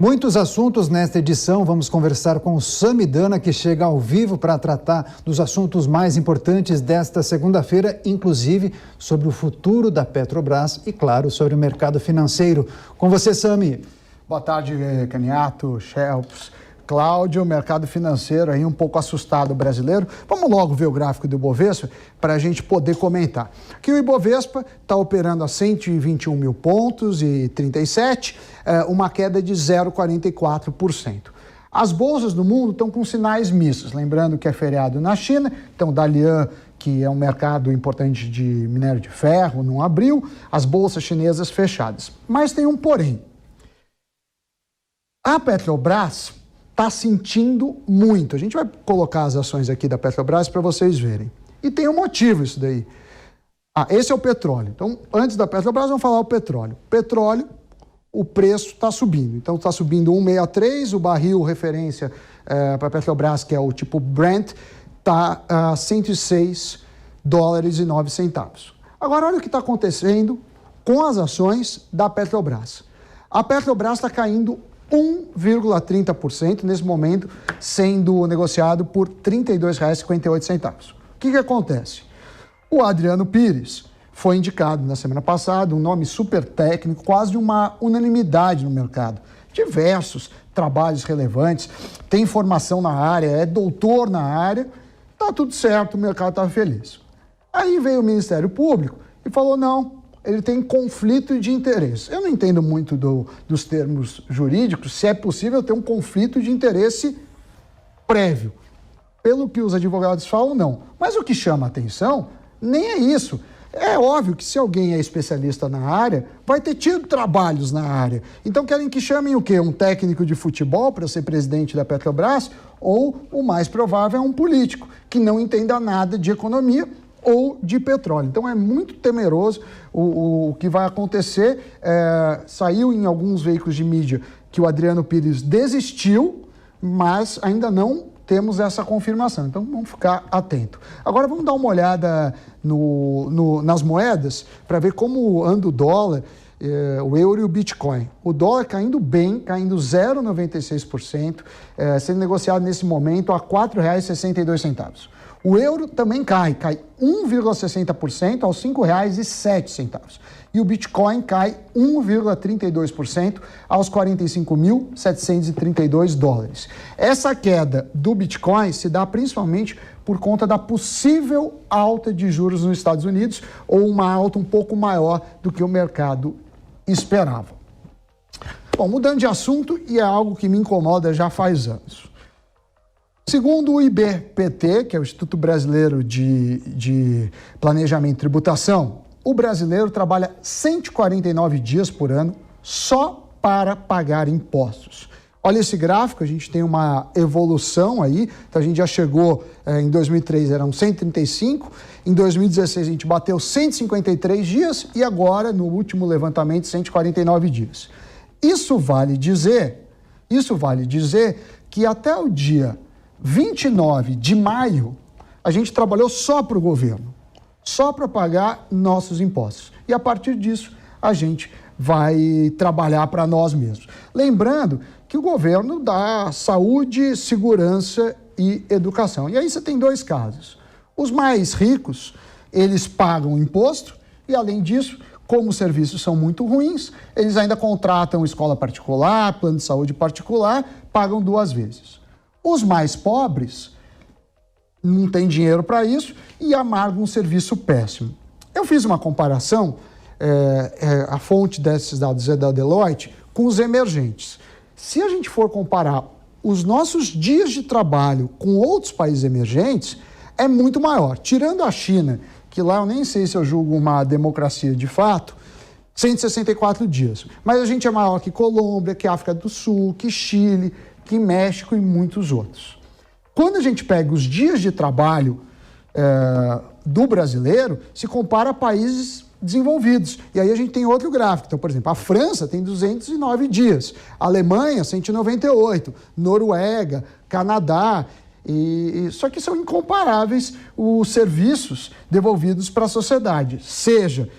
Muitos assuntos nesta edição. Vamos conversar com o Samidana, que chega ao vivo para tratar dos assuntos mais importantes desta segunda-feira, inclusive sobre o futuro da Petrobras e, claro, sobre o mercado financeiro. Com você, Sami. Boa tarde, Caniato, Shelps, Cláudio. Mercado financeiro aí um pouco assustado o brasileiro. Vamos logo ver o gráfico do Ibovespa para a gente poder comentar. Aqui o Ibovespa está operando a 121 mil pontos e 37, uma queda de 0,44%. As bolsas do mundo estão com sinais mistos. Lembrando que é feriado na China, então Dalian, que é um mercado importante de minério de ferro, não abriu, as bolsas chinesas fechadas. Mas tem um porém. A Petrobras está sentindo muito. A gente vai colocar as ações aqui da Petrobras para vocês verem. E tem um motivo isso daí. Esse é o petróleo. Então, antes da Petrobras, vamos falar o petróleo. Petróleo, o preço está subindo. Então, está subindo 1,63, o barril referência para a Petrobras, que é o tipo Brent, está a 106 dólares e 9 centavos. Agora, olha o que está acontecendo com as ações da Petrobras. A Petrobras está caindo 1,30% nesse momento, sendo negociado por R$ 32,58. O que acontece? O Adriano Pires foi indicado na semana passada, um nome super técnico, quase uma unanimidade no mercado. Diversos trabalhos relevantes, tem formação na área, é doutor na área, tá tudo certo, o mercado estava feliz. Aí veio o Ministério Público e falou, não, ele tem conflito de interesse. Eu não entendo muito dos termos jurídicos, se é possível ter um conflito de interesse prévio. Pelo que os advogados falam, não. Mas o que chama a atenção nem é isso. É óbvio que se alguém é especialista na área, vai ter tido trabalhos na área. Então querem que chamem o quê? Um técnico de futebol para ser presidente da Petrobras? Ou, o mais provável, é um político que não entenda nada de economia ou de petróleo. Então é muito temeroso o que vai acontecer. Saiu em alguns veículos de mídia que o Adriano Pires desistiu, mas ainda não temos essa confirmação. Então vamos ficar atento. Agora vamos dar uma olhada nas moedas para ver como anda o dólar, o euro e o Bitcoin. O dólar caindo bem, caindo 0,96%, sendo negociado nesse momento a R$ 4,62. O euro também cai 1,60% aos R$ 5,07. E o Bitcoin cai 1,32% aos 45.732 dólares. Essa queda do Bitcoin se dá principalmente por conta da possível alta de juros nos Estados Unidos, ou uma alta um pouco maior do que o mercado esperava. Bom, mudando de assunto, e é algo que me incomoda já faz anos. Segundo o IBPT, que é o Instituto Brasileiro de Planejamento e Tributação, o brasileiro trabalha 149 dias por ano só para pagar impostos. Olha esse gráfico, a gente tem uma evolução aí, então a gente já chegou, em 2003 eram 135, em 2016 a gente bateu 153 dias e agora, no último levantamento, 149 dias. Isso vale dizer que até o dia 29 de maio, a gente trabalhou só para o governo, só para pagar nossos impostos. E a partir disso, a gente vai trabalhar para nós mesmos. Lembrando que o governo dá saúde, segurança e educação. E aí você tem dois casos. Os mais ricos, eles pagam imposto e, além disso, como os serviços são muito ruins, eles ainda contratam escola particular, plano de saúde particular, pagam 2 vezes. Os mais pobres não têm dinheiro para isso e amargam um serviço péssimo. Eu fiz uma comparação, a fonte desses dados é da Deloitte, com os emergentes. Se a gente for comparar os nossos dias de trabalho com outros países emergentes, é muito maior. Tirando a China, que lá eu nem sei se eu julgo uma democracia de fato, 164 dias. Mas a gente é maior que Colômbia, que África do Sul, que Chile, que México e muitos outros. Quando a gente pega os dias de trabalho do brasileiro, se compara a países desenvolvidos. E aí a gente tem outro gráfico. Então, por exemplo, a França tem 209 dias, a Alemanha 198, Noruega, Canadá, só que são incomparáveis os serviços devolvidos para a sociedade, seja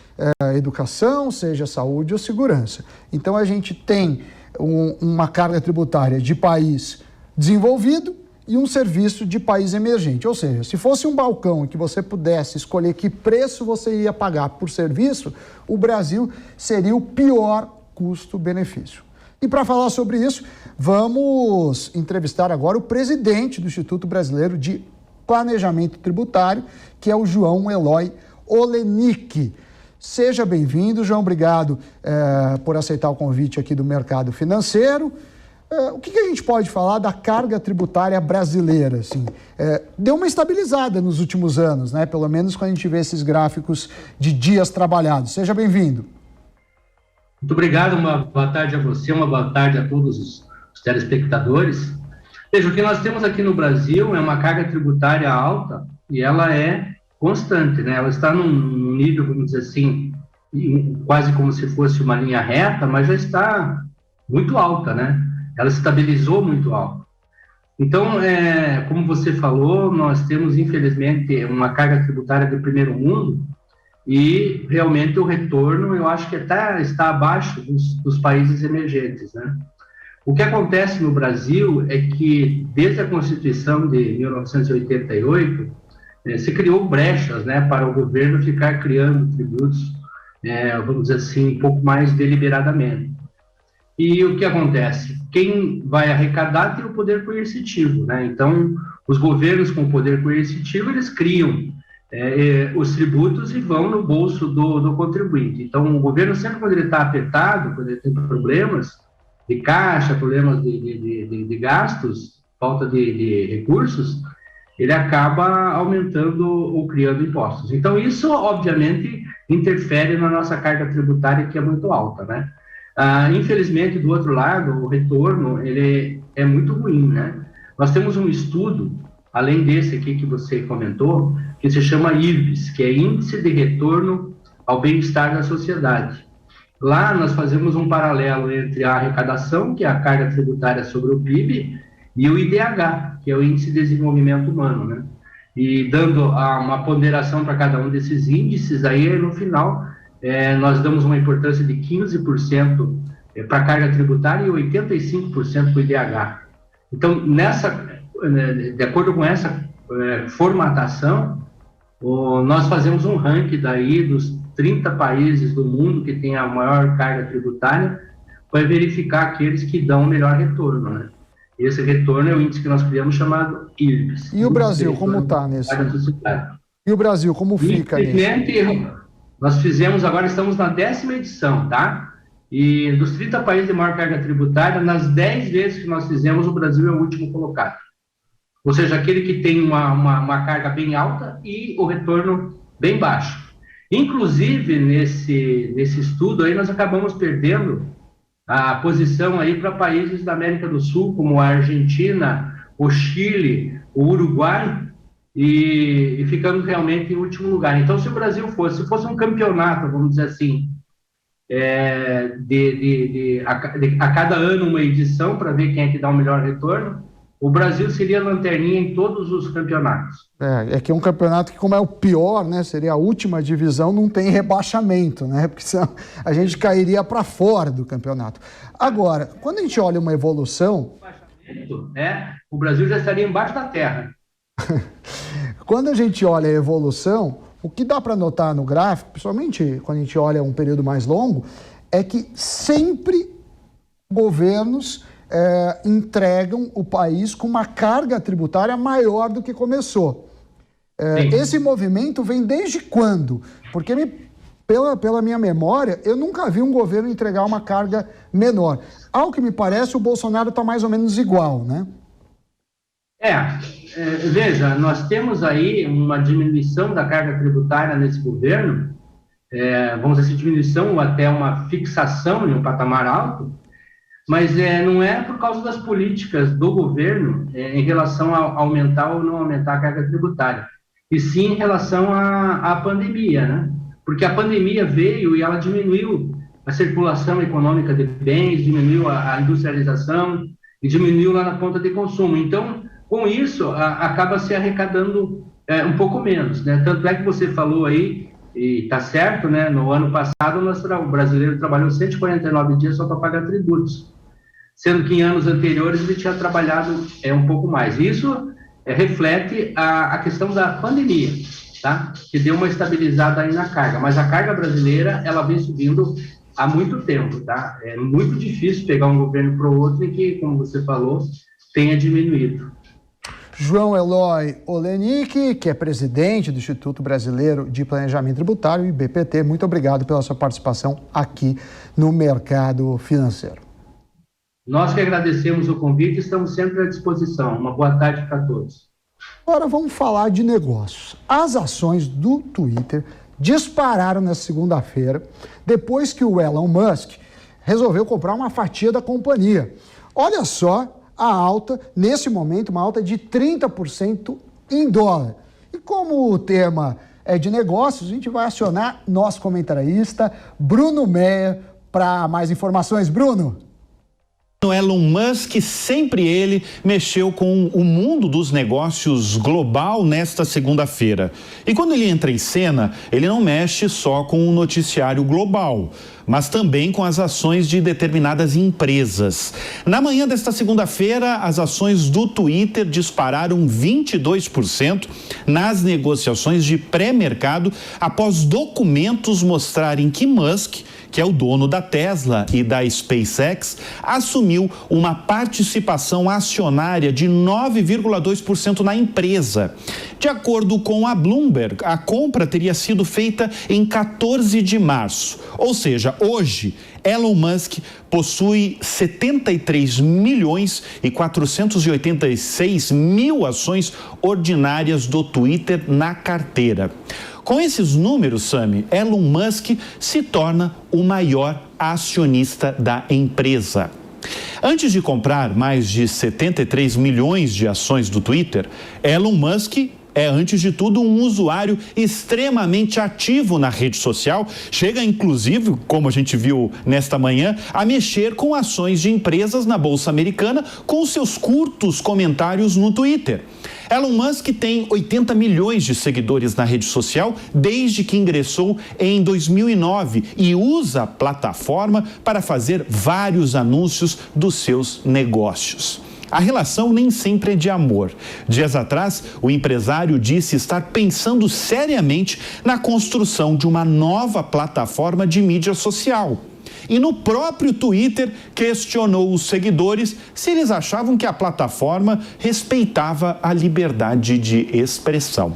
educação, seja saúde ou segurança. Então a gente tem uma carga tributária de país desenvolvido e um serviço de país emergente. Ou seja, se fosse um balcão em que você pudesse escolher que preço você ia pagar por serviço, o Brasil seria o pior custo-benefício. E para falar sobre isso, vamos entrevistar agora o presidente do Instituto Brasileiro de Planejamento Tributário, que é o João Eloy Olenik. Seja bem-vindo, João. Obrigado por aceitar o convite aqui do mercado financeiro. O que a gente pode falar da carga tributária brasileira? Assim, deu uma estabilizada nos últimos anos, né? Pelo menos quando a gente vê esses gráficos de dias trabalhados. Seja bem-vindo. Muito obrigado, uma boa tarde a você, uma boa tarde a todos os telespectadores. Veja, o que nós temos aqui no Brasil é uma carga tributária alta e ela é constante, né? Ela está num nível, vamos dizer assim, quase como se fosse uma linha reta, mas já está muito alta, né? Ela se estabilizou muito alta. Então, como você falou, nós temos, infelizmente, uma carga tributária de primeiro mundo e, realmente, o retorno, eu acho que está abaixo dos países emergentes, né? O que acontece no Brasil é que, desde a Constituição de 1988, se criou brechas, né, para o governo ficar criando tributos, vamos dizer assim, um pouco mais deliberadamente. E o que acontece? Quem vai arrecadar tem o poder coercitivo, né? Então, os governos com poder coercitivo, eles criam os tributos e vão no bolso do contribuinte. Então, o governo sempre, quando ele está apertado, quando ele tem problemas de caixa, problemas de gastos, falta de recursos, ele acaba aumentando ou criando impostos. Então, isso, obviamente, interfere na nossa carga tributária, que é muito alta, né? Infelizmente, do outro lado, o retorno ele é muito ruim, né? Nós temos um estudo, além desse aqui que você comentou, que se chama IRBS, que é Índice de Retorno ao Bem-Estar da Sociedade. Lá nós fazemos um paralelo entre a arrecadação, que é a carga tributária sobre o PIB, e o IDH, que é o Índice de Desenvolvimento Humano, né? E dando uma ponderação para cada um desses índices, aí no final nós damos uma importância de 15% para a carga tributária e 85% para o IDH. Então, de acordo com essa formatação, nós fazemos um ranking daí dos 30 países do mundo que tem a maior carga tributária para verificar aqueles que dão o melhor retorno, né? Esse retorno é o índice que nós criamos chamado IRBS. E o Brasil, como está nesse? E o Brasil, como fica nesse? Nós fizemos, agora estamos na 10ª edição, tá? E dos 30 países de maior carga tributária, nas 10 vezes que nós fizemos, o Brasil é o último colocado. Ou seja, aquele que tem uma carga bem alta e o retorno bem baixo. Inclusive, nesse estudo aí, nós acabamos perdendo a posição aí para países da América do Sul, como a Argentina, o Chile, o Uruguai, e ficamos realmente em último lugar. Então, se o Brasil fosse um campeonato, vamos dizer assim, a cada ano uma edição para ver quem é que dá o melhor retorno, o Brasil seria lanterninha em todos os campeonatos. É que é um campeonato que, como é o pior, né, seria a última divisão, não tem rebaixamento, né, porque senão a gente cairia para fora do campeonato. Agora, quando a gente olha uma evolução... O Brasil já estaria embaixo da terra. Quando a gente olha a evolução, o que dá para notar no gráfico, principalmente quando a gente olha um período mais longo, é que sempre governos entregam o país com uma carga tributária maior do que começou. Esse movimento vem desde quando? Porque, pela minha memória, eu nunca vi um governo entregar uma carga menor. Ao que me parece, o Bolsonaro está mais ou menos igual, né? Veja, nós temos aí uma diminuição da carga tributária nesse governo, vamos dizer assim, diminuição ou até uma fixação em um patamar alto, mas não é por causa das políticas do governo em relação a aumentar ou não aumentar a carga tributária, e sim em relação à pandemia, né? Porque a pandemia veio e ela diminuiu a circulação econômica de bens, diminuiu a industrialização e diminuiu lá na ponta de consumo. Então, com isso, acaba se arrecadando um pouco menos, né? Tanto é que você falou aí, e está certo, né? No ano passado, o brasileiro trabalhou 149 dias só para pagar tributos. sendo que em anos anteriores ele tinha trabalhado um pouco mais. Isso reflete a questão da pandemia, tá? Que deu uma estabilizada aí na carga, mas a carga brasileira, ela vem subindo há muito tempo, tá? É muito difícil pegar um governo para o outro e que, como você falou, tenha diminuído. João Eloy Olenik, que é presidente do Instituto Brasileiro de Planejamento Tributário, IBPT, muito obrigado pela sua participação aqui no Mercado Financeiro. Nós que agradecemos o convite e estamos sempre à disposição. Uma boa tarde para todos. Agora vamos falar de negócios. As ações do Twitter dispararam na segunda-feira, depois que o Elon Musk resolveu comprar uma fatia da companhia. Olha só a alta, nesse momento, uma alta de 30% em dólar. E como o tema é de negócios, a gente vai acionar nosso comentarista, Bruno Meyer, para mais informações. Bruno? Elon Musk, sempre ele, mexeu com o mundo dos negócios global nesta segunda-feira. E quando ele entra em cena, ele não mexe só com o noticiário global, mas também com as ações de determinadas empresas. Na manhã desta segunda-feira, as ações do Twitter dispararam 22% nas negociações de pré-mercado após documentos mostrarem que Musk, que é o dono da Tesla e da SpaceX, assumiu uma participação acionária de 9,2% na empresa. De acordo com a Bloomberg, a compra teria sido feita em 14 de março. Ou seja, hoje, Elon Musk possui 73 milhões e 486 mil ações ordinárias do Twitter na carteira. Com esses números, Sami, Elon Musk se torna o maior acionista da empresa. Antes de comprar mais de 73 milhões de ações do Twitter, Elon Musk é, antes de tudo, um usuário extremamente ativo na rede social, chega inclusive, como a gente viu nesta manhã, a mexer com ações de empresas na Bolsa Americana com seus curtos comentários no Twitter. Elon Musk tem 80 milhões de seguidores na rede social desde que ingressou em 2009 e usa a plataforma para fazer vários anúncios dos seus negócios. A relação nem sempre é de amor. Dias atrás, o empresário disse estar pensando seriamente na construção de uma nova plataforma de mídia social. E no próprio Twitter questionou os seguidores se eles achavam que a plataforma respeitava a liberdade de expressão.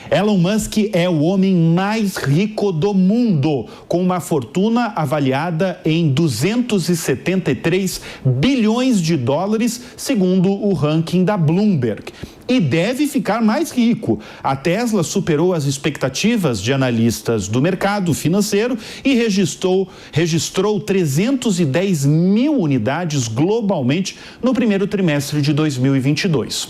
Elon Musk é o homem mais rico do mundo, com uma fortuna avaliada em 273 bilhões de dólares, segundo o ranking da Bloomberg. E deve ficar mais rico. A Tesla superou as expectativas de analistas do mercado financeiro e registrou 310 mil unidades globalmente no primeiro trimestre de 2022.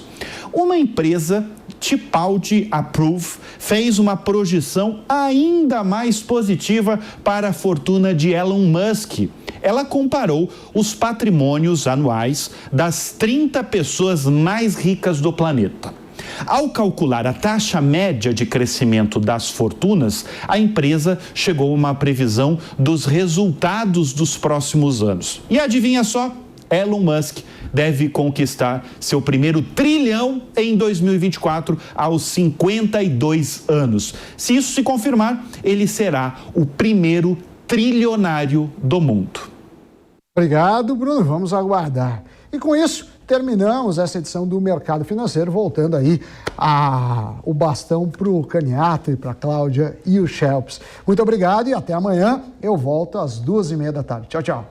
Uma empresa, Tipalti Approve, fez uma projeção ainda mais positiva para a fortuna de Elon Musk. Ela comparou os patrimônios anuais das 30 pessoas mais ricas do planeta. Ao calcular a taxa média de crescimento das fortunas, a empresa chegou a uma previsão dos resultados dos próximos anos. E adivinha só? Elon Musk deve conquistar seu primeiro trilhão em 2024 aos 52 anos. Se isso se confirmar, ele será o primeiro trilionário do mundo. Obrigado, Bruno. Vamos aguardar. E com isso, terminamos essa edição do Mercado Financeiro, voltando aí o bastão para o Caniato e para a Cláudia e o Shelps. Muito obrigado e até amanhã. Eu volto às 2h30 da tarde. Tchau, tchau.